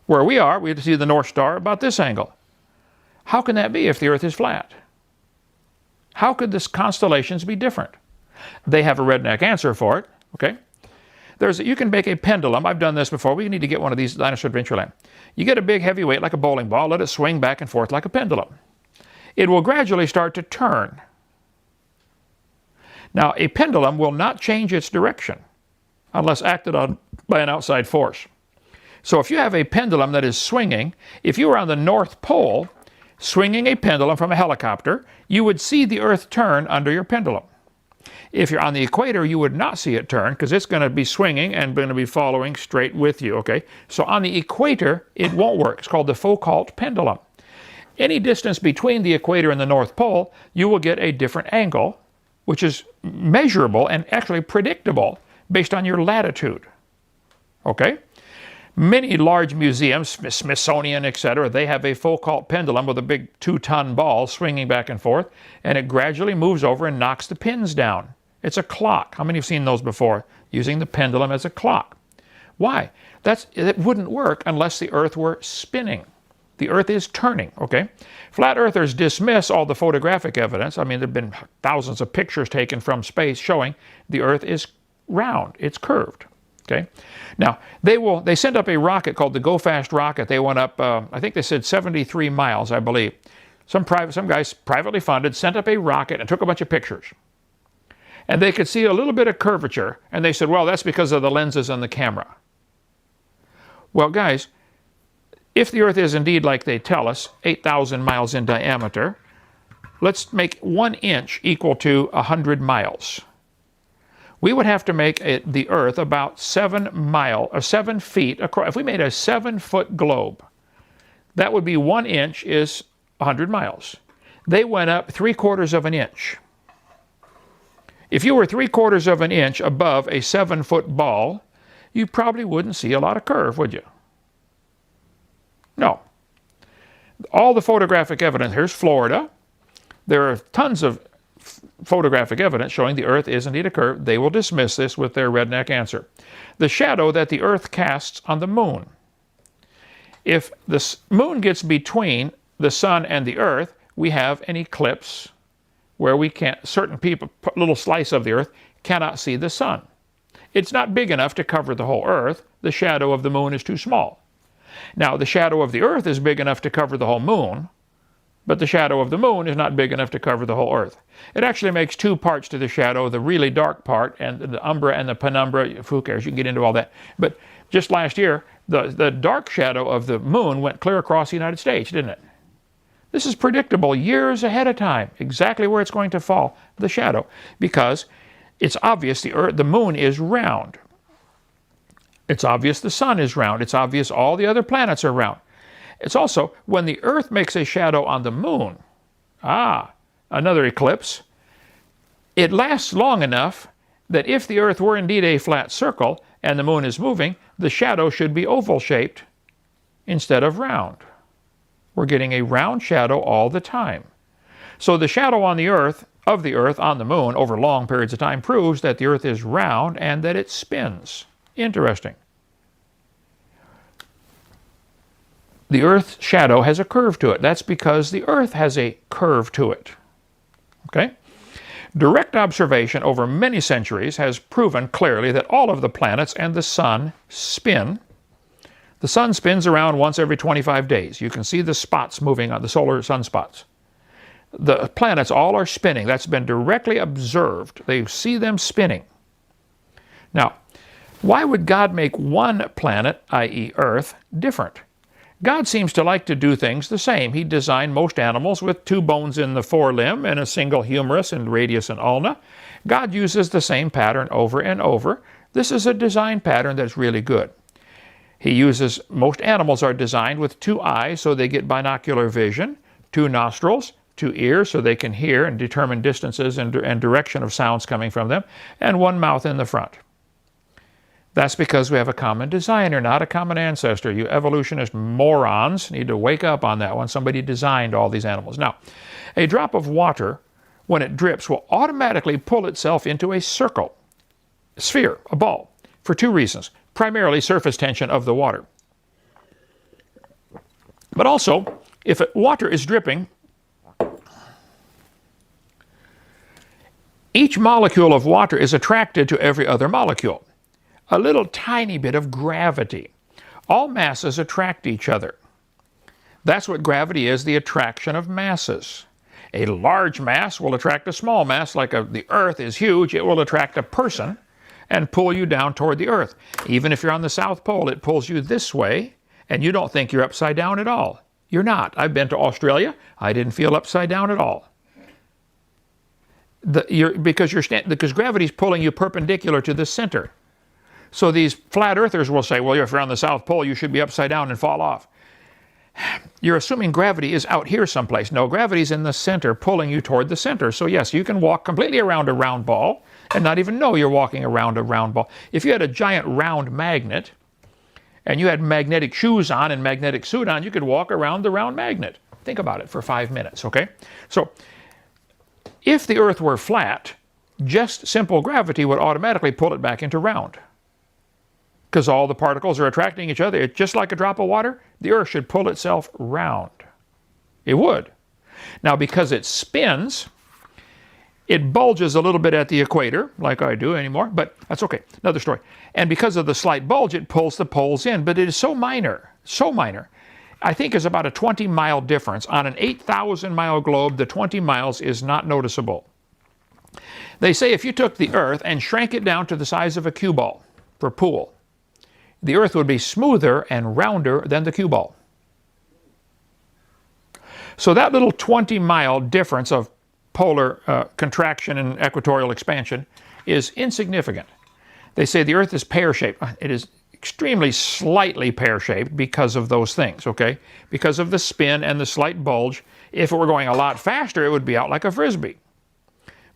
Where we are, we have to see the North Star about this angle. How can that be if the Earth is flat? How could the constellations be different? They have a redneck answer for it, okay? You can make a pendulum. I've done this before. We need to get one of these Dinosaur Adventureland. You get a big heavy weight like a bowling ball, let it swing back and forth like a pendulum. It will gradually start to turn. Now, a pendulum will not change its direction unless acted on by an outside force. So if you have a pendulum that is swinging, if you were on the North Pole swinging a pendulum from a helicopter, you would see the Earth turn under your pendulum. If you're on the equator, you would not see it turn because it's going to be swinging and going to be following straight with you, okay? So on the equator, it won't work. It's called the Foucault pendulum. Any distance between the equator and the North Pole, you will get a different angle, which is measurable and actually predictable based on your latitude, okay? Many large museums, Smithsonian, etc., they have a Foucault pendulum with a big 2-ton ball swinging back and forth, and it gradually moves over and knocks the pins down. It's a clock. How many have seen those before? Using the pendulum as a clock. Why? It wouldn't work unless the Earth were spinning. The Earth is turning, okay? Flat Earthers dismiss all the photographic evidence. I mean, there have been thousands of pictures taken from space showing the Earth is round. It's curved. Okay. Now, they sent up a rocket called the Go Fast rocket. They went up, I think they said 73 miles, I believe. Some guys privately funded sent up a rocket and took a bunch of pictures. And they could see a little bit of curvature, and they said, well, that's because of the lenses on the camera. Well, guys, if the Earth is indeed like they tell us, 8,000 miles in diameter, let's make 1 inch equal to 100 miles. We would have to make the Earth about 7 feet across. If we made a 7-foot globe, that would be 1 inch is 100 miles. They went up 3/4 of an inch. If you were 3/4 of an inch above a 7-foot ball, you probably wouldn't see a lot of curve, would you? No. All the photographic evidence, here's Florida. There are tons of photographic evidence showing the Earth is indeed a curve. They will dismiss this with their redneck answer. The shadow that the Earth casts on the moon. If the moon gets between the sun and the Earth, we have an eclipse where certain people, a little slice of the Earth, cannot see the sun. It's not big enough to cover the whole Earth. The shadow of the moon is too small. Now, the shadow of the Earth is big enough to cover the whole moon, but the shadow of the moon is not big enough to cover the whole Earth. It actually makes 2 parts to the shadow, the really dark part and the umbra and the penumbra. Who cares? You can get into all that. But just last year, the dark shadow of the moon went clear across the United States, didn't it? This is predictable years ahead of time, exactly where it's going to fall, the shadow, because it's obvious the moon is round. It's obvious the sun is round. It's obvious all the other planets are round. It's also, when the Earth makes a shadow on the moon, another eclipse, it lasts long enough that if the Earth were indeed a flat circle and the moon is moving, the shadow should be oval-shaped instead of round. We're getting a round shadow all the time. So the shadow on the Earth, of the Earth on the Moon over long periods of time proves that the Earth is round and that it spins. Interesting. The Earth's shadow has a curve to it. That's because the Earth has a curve to it. Okay? Direct observation over many centuries has proven clearly that all of the planets and the Sun spin. The Sun spins around once every 25 days. You can see the spots moving on the solar sunspots. The planets all are spinning. That's been directly observed. They see them spinning. Now, why would God make one planet, i.e. Earth, different? God seems to like to do things the same. He designed most animals with 2 bones in the forelimb and a single humerus and radius and ulna. God uses the same pattern over and over. This is a design pattern that's really good. Most animals are designed with 2 eyes so they get binocular vision, 2 nostrils, 2 ears so they can hear and determine distances and direction of sounds coming from them, and 1 mouth in the front. That's because we have a common designer, not a common ancestor. You evolutionist morons need to wake up on that one. Somebody designed all these animals. Now, a drop of water, when it drips, will automatically pull itself into a circle, a sphere, a ball, for 2 reasons. Primarily surface tension of the water. But also, if water is dripping, each molecule of water is attracted to every other molecule. A little tiny bit of gravity. All masses attract each other. That's what gravity is, the attraction of masses. A large mass will attract a small mass, like the Earth is huge, it will attract a person and pull you down toward the Earth. Even if you're on the South Pole, it pulls you this way, and you don't think you're upside down at all. You're not. I've been to Australia. I didn't feel upside down at all. Because gravity's pulling you perpendicular to the center. So these flat earthers will say, well, if you're on the South Pole, you should be upside down and fall off. You're assuming gravity is out here someplace. No, gravity's in the center, pulling you toward the center. So yes, you can walk completely around a round ball and not even know you're walking around a round ball. If you had a giant round magnet and you had magnetic shoes on and magnetic suit on, you could walk around the round magnet. Think about it for 5 minutes, okay? So if the Earth were flat, just simple gravity would automatically pull it back into round. Because all the particles are attracting each other. It's just like a drop of water, the Earth should pull itself round. It would. Now, because it spins, it bulges a little bit at the equator, like I do anymore, but that's okay. Another story. And because of the slight bulge, it pulls the poles in, but it is so minor, so minor. I think it's about a 20-mile difference. On an 8,000-mile globe, the 20 miles is not noticeable. They say if you took the Earth and shrank it down to the size of a cue ball for pool, the Earth would be smoother and rounder than the cue ball. So that little 20-mile difference of polar contraction and equatorial expansion is insignificant. They say the Earth is pear-shaped. It is extremely slightly pear-shaped because of those things, okay? Because of the spin and the slight bulge. If it were going a lot faster, it would be out like a Frisbee.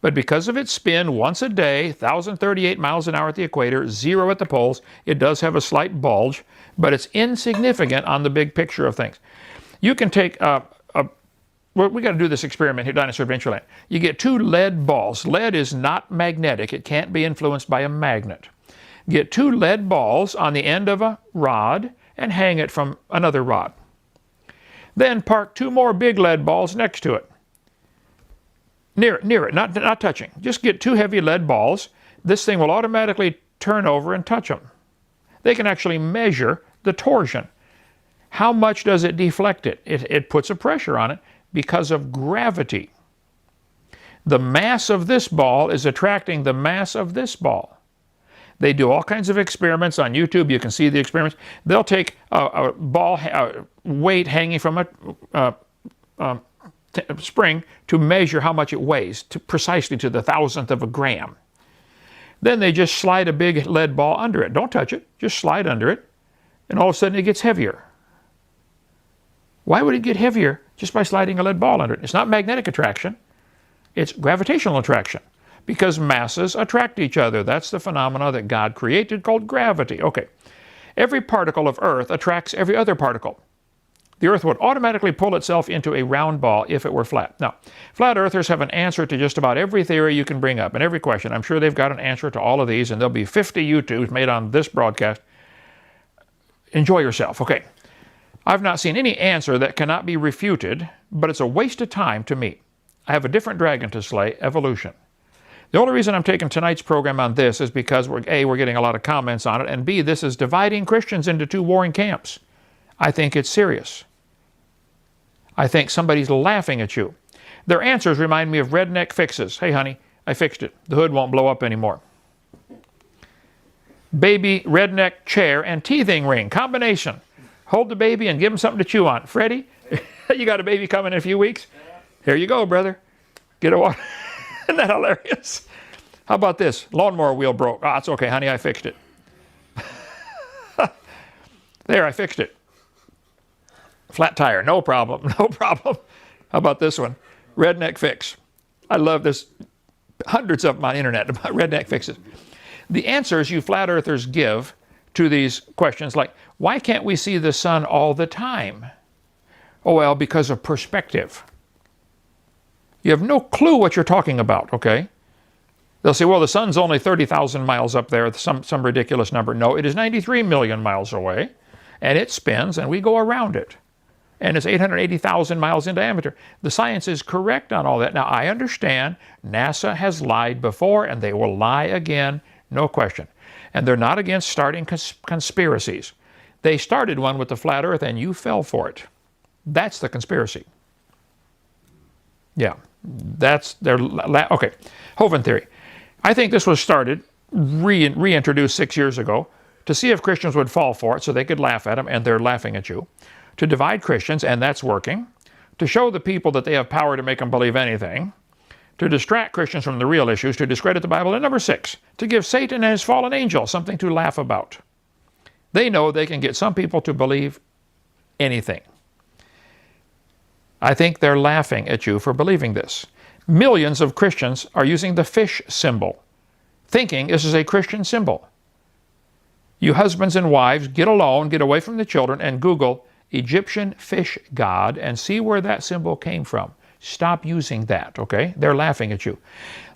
But because of its spin once a day, 1,038 miles an hour at the equator, 0 at the poles, it does have a slight bulge, but it's insignificant on the big picture of things. You can take we got to do this experiment here, Dinosaur Adventureland. You get 2 lead balls. Lead is not magnetic. It can't be influenced by a magnet. Get 2 lead balls on the end of a rod and hang it from another rod. Then park 2 more big lead balls next to it. Near it, not touching. Just get 2 heavy lead balls. This thing will automatically turn over and touch them. They can actually measure the torsion. How much does it deflect it? It puts a pressure on it because of gravity. The mass of this ball is attracting the mass of this ball. They do all kinds of experiments on YouTube. You can see the experiments. They'll take a ball weight hanging from a spring to measure how much it weighs, precisely to the 1,000th of a gram. Then they just slide a big lead ball under it. Don't touch it. Just slide under it. And all of a sudden it gets heavier. Why would it get heavier just by sliding a lead ball under it? It's not magnetic attraction. It's gravitational attraction. Because masses attract each other. That's the phenomena that God created called gravity. Okay. Every particle of Earth attracts every other particle. The Earth would automatically pull itself into a round ball if it were flat. Now, flat earthers have an answer to just about every theory you can bring up and every question. I'm sure they've got an answer to all of these, and there'll be 50 YouTubes made on this broadcast. Enjoy yourself. Okay. I've not seen any answer that cannot be refuted, but it's a waste of time to me. I have a different dragon to slay, evolution. The only reason I'm taking tonight's program on this is because, A, we're getting a lot of comments on it, and B, this is dividing Christians into two warring camps. I think it's serious. I think somebody's laughing at you. Their answers remind me of redneck fixes. Hey, honey, I fixed it. The hood won't blow up anymore. Baby redneck chair and teething ring combination. Hold the baby and give him something to chew on. Freddie, you got a baby coming in a few weeks? Here you go, brother. Get a water. Isn't that hilarious? How about this? Lawnmower wheel broke. Ah, it's okay, honey, I fixed it. There, I fixed it. Flat tire, no problem, no problem. How about this one? Redneck fix. I love this. Hundreds of them on the internet about redneck fixes. The answers you flat earthers give to these questions, like, why can't we see the sun all the time? Oh, well, because of perspective. You have no clue what you're talking about, okay? They'll say, well, the sun's only 30,000 miles up there, some ridiculous number. No, it is 93 million miles away, and it spins, and we go around it. And it's 880,000 miles in diameter. The science is correct on all that. Now, I understand NASA has lied before, and they will lie again, no question. And they're not against starting conspiracies. They started one with the flat earth, and you fell for it. That's the conspiracy. Yeah, that's their... Okay, Hovind theory. I think this was started, reintroduced 6 years ago, to see if Christians would fall for it so they could laugh at them, and they're laughing at you. To divide Christians, and that's working. To show the people that they have power to make them believe anything. To distract Christians from the real issues, to discredit the Bible. And number 6, to give Satan and his fallen angel something to laugh about. They know they can get some people to believe anything. I think they're laughing at you for believing this. Millions of Christians are using the fish symbol, thinking this is a Christian symbol. You husbands and wives, get alone, get away from the children, and Google Egyptian fish god and see where that symbol came from. Stop using that, okay? They're laughing at you.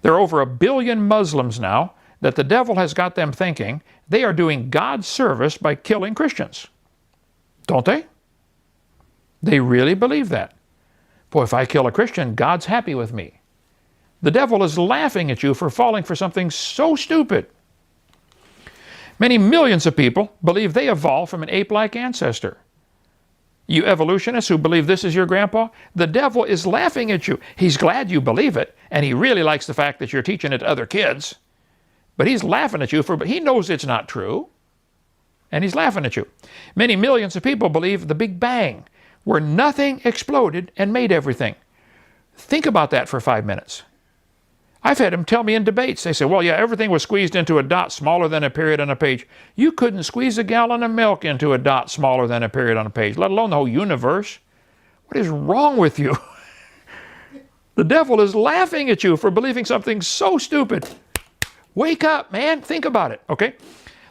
There are over 1 billion Muslims now that the devil has got them thinking they are doing God's service by killing Christians. Don't they? They really believe that. Boy, if I kill a Christian, God's happy with me. The devil is laughing at you for falling for something so stupid. Many millions of people believe they evolved from an ape-like ancestor. You evolutionists who believe this is your grandpa, the devil is laughing at you. He's glad you believe it, and he really likes the fact that you're teaching it to other kids. But he's laughing at you but he knows it's not true. And he's laughing at you. Many millions of people believe the Big Bang, where nothing exploded and made everything. Think about that for 5 minutes. I've had them tell me in debates, they say, well, yeah, everything was squeezed into a dot smaller than a period on a page. You couldn't squeeze a gallon of milk into a dot smaller than a period on a page, let alone the whole universe. What is wrong with you? The devil is laughing at you for believing something so stupid. Wake up, man. Think about it, okay?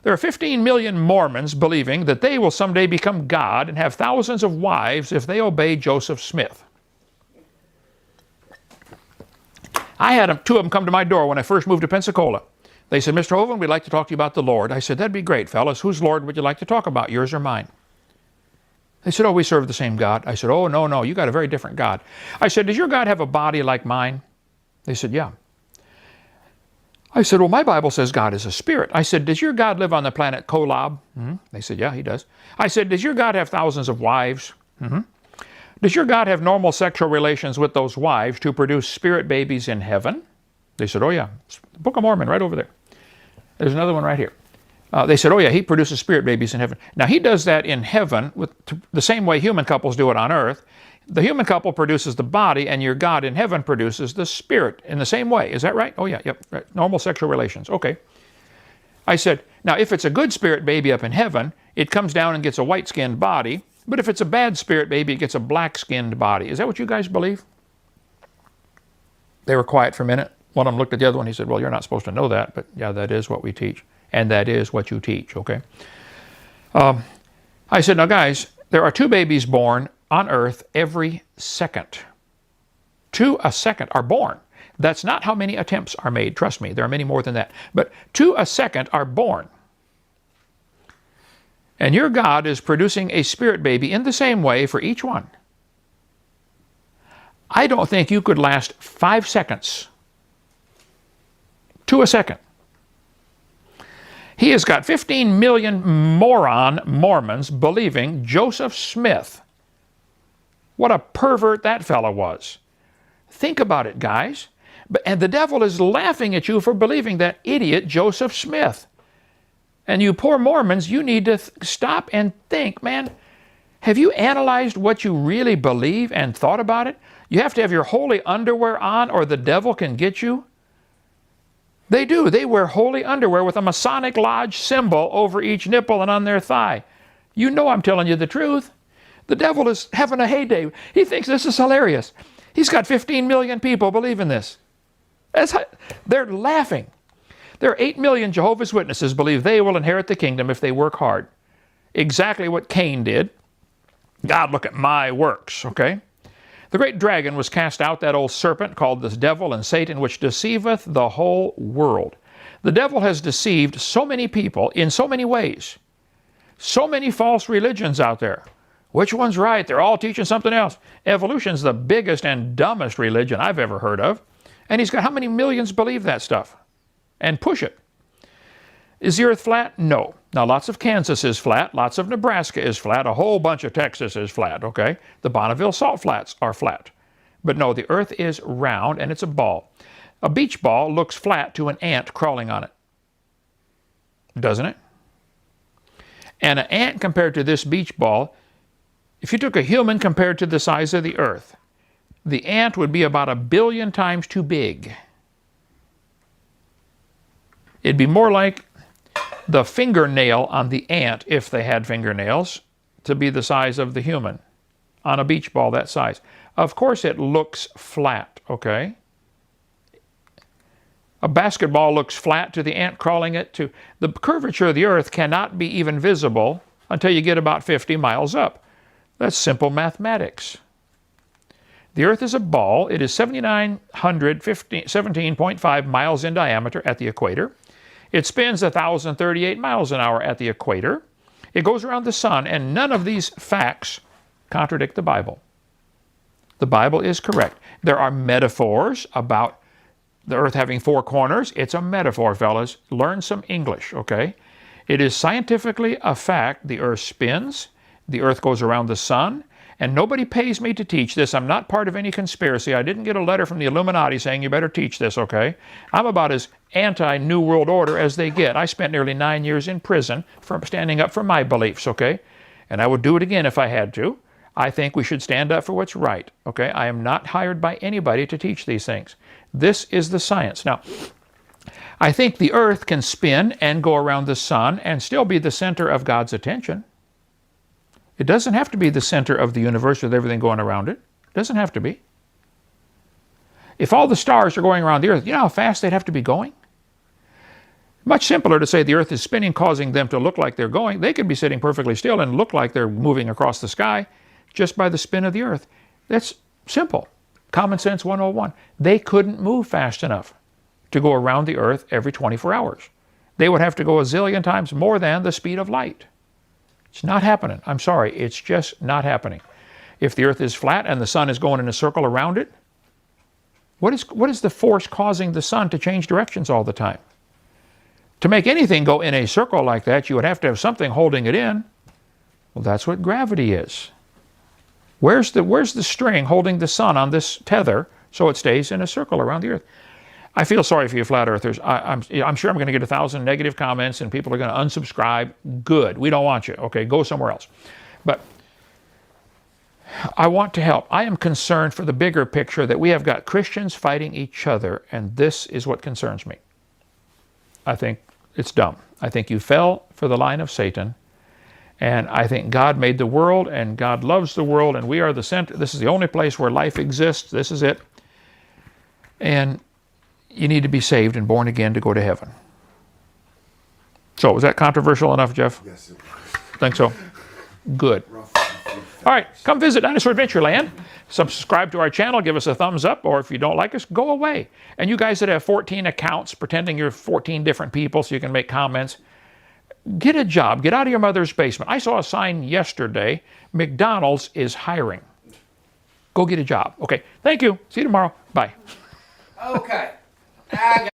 There are 15 million Mormons believing that they will someday become God and have thousands of wives if they obey Joseph Smith. I had 2 of them come to my door when I first moved to Pensacola. They said, Mr. Hovind, we'd like to talk to you about the Lord. I said, that'd be great, fellas. Whose Lord would you like to talk about, yours or mine? They said, oh, we serve the same God. I said, oh, no, you got a very different God. I said, does your God have a body like mine? They said, yeah. I said, well, my Bible says God is a spirit. I said, does your God live on the planet Kolob? They said, yeah, he does. I said, does your God have thousands of wives? Does your God have normal sexual relations with those wives to produce spirit babies in heaven? They said, oh yeah, the Book of Mormon right over there. There's another one right here. They said, oh yeah, he produces spirit babies in heaven. Now he does that in heaven with the same way human couples do it on earth. The human couple produces the body and your God in heaven produces the spirit in the same way. Is that right? Oh yeah, yep, right. Normal sexual relations. Okay. I said, now if it's a good spirit baby up in heaven, it comes down and gets a white-skinned body. But if it's a bad spirit baby, it gets a black-skinned body. Is that what you guys believe? They were quiet for a minute. One of them looked at the other one. He said, well, you're not supposed to know that, but yeah, that is what we teach. And that is what you teach, okay? I said, now guys, there are 2 babies born on earth every second. 2 a second are born. That's not how many attempts are made. Trust me, there are many more than that. But 2 a second are born. And your God is producing a spirit baby in the same way for each one. I don't think you could last 5 seconds. 2 a second. He has got 15 million moron Mormons believing Joseph Smith. What a pervert that fellow was. Think about it, guys. And the devil is laughing at you for believing that idiot Joseph Smith. And you poor Mormons, you need to stop and think, man, have you analyzed what you really believe and thought about it? You have to have your holy underwear on or the devil can get you. They do. They wear holy underwear with a Masonic Lodge symbol over each nipple and on their thigh. You know I'm telling you the truth. The devil is having a heyday. He thinks this is hilarious. He's got 15 million people believing this. They're laughing. There are 8 million Jehovah's Witnesses believe they will inherit the kingdom if they work hard. Exactly what Cain did. God, look at my works, okay? The great dragon was cast out, that old serpent called the devil and Satan, which deceiveth the whole world. The devil has deceived so many people in so many ways. So many false religions out there. Which one's right? They're all teaching something else. Evolution's the biggest and dumbest religion I've ever heard of. And he's got how many millions believe that stuff? And push it. Is the earth flat? No. Now, lots of Kansas is flat. Lots of Nebraska is flat. A whole bunch of Texas is flat, okay? The Bonneville Salt Flats are flat. But no, the earth is round and it's a ball. A beach ball looks flat to an ant crawling on it. Doesn't it? And an ant compared to this beach ball, if you took a human compared to the size of the earth, the ant would be about 1 billion times too big. It'd be more like the fingernail on the ant, if they had fingernails, to be the size of the human on a beach ball that size. Of course it looks flat, okay? A basketball looks flat to the ant crawling it to. The curvature of the earth cannot be even visible until you get about 50 miles up. That's simple mathematics. The earth is a ball. It is 7,917.5 miles in diameter at the equator. It spins 1,038 miles an hour at the equator. It goes around the sun, and none of these facts contradict the Bible. The Bible is correct. There are metaphors about the earth having 4 corners. It's a metaphor, fellas. Learn some English, okay? It is scientifically a fact the earth spins, the earth goes around the sun, and nobody pays me to teach this. I'm not part of any conspiracy. I didn't get a letter from the Illuminati saying you better teach this, okay? I'm about as anti-New World Order as they get. I spent nearly 9 years in prison for standing up for my beliefs, okay? And I would do it again if I had to. I think we should stand up for what's right, okay? I am not hired by anybody to teach these things. This is the science. Now, I think the earth can spin and go around the sun and still be the center of God's attention. It doesn't have to be the center of the universe with everything going around it. It doesn't have to be. If all the stars are going around the earth, you know how fast they'd have to be going? Much simpler to say the earth is spinning, causing them to look like they're going. They could be sitting perfectly still and look like they're moving across the sky just by the spin of the earth. That's simple. Common sense 101. They couldn't move fast enough to go around the earth every 24 hours. They would have to go a zillion times more than the speed of light. It's not happening. I'm sorry. It's just not happening. If the earth is flat and the sun is going in a circle around it, what is the force causing the sun to change directions all the time? To make anything go in a circle like that, you would have to have something holding it in. Well, that's what gravity is. Where's the string holding the sun on this tether so it stays in a circle around the earth? I feel sorry for you flat earthers. I'm sure I'm going to get 1,000 negative comments and people are going to unsubscribe. Good. We don't want you. Okay, go somewhere else. But I want to help. I am concerned for the bigger picture that we have got Christians fighting each other, and this is what concerns me. I think it's dumb. I think you fell for the line of Satan, and I think God made the world, and God loves the world, and we are the center. This is the only place where life exists. This is it. And you need to be saved and born again to go to heaven. So, was that controversial enough, Jeff? Yes, it was. Think so? Good. Rough. All right, come visit Dinosaur Adventureland. Subscribe to our channel, give us a thumbs up, or if you don't like us, go away. And you guys that have 14 accounts, pretending you're 14 different people so you can make comments, get a job. Get out of your mother's basement. I saw a sign yesterday, McDonald's is hiring. Go get a job. Okay, thank you. See you tomorrow. Bye. Okay.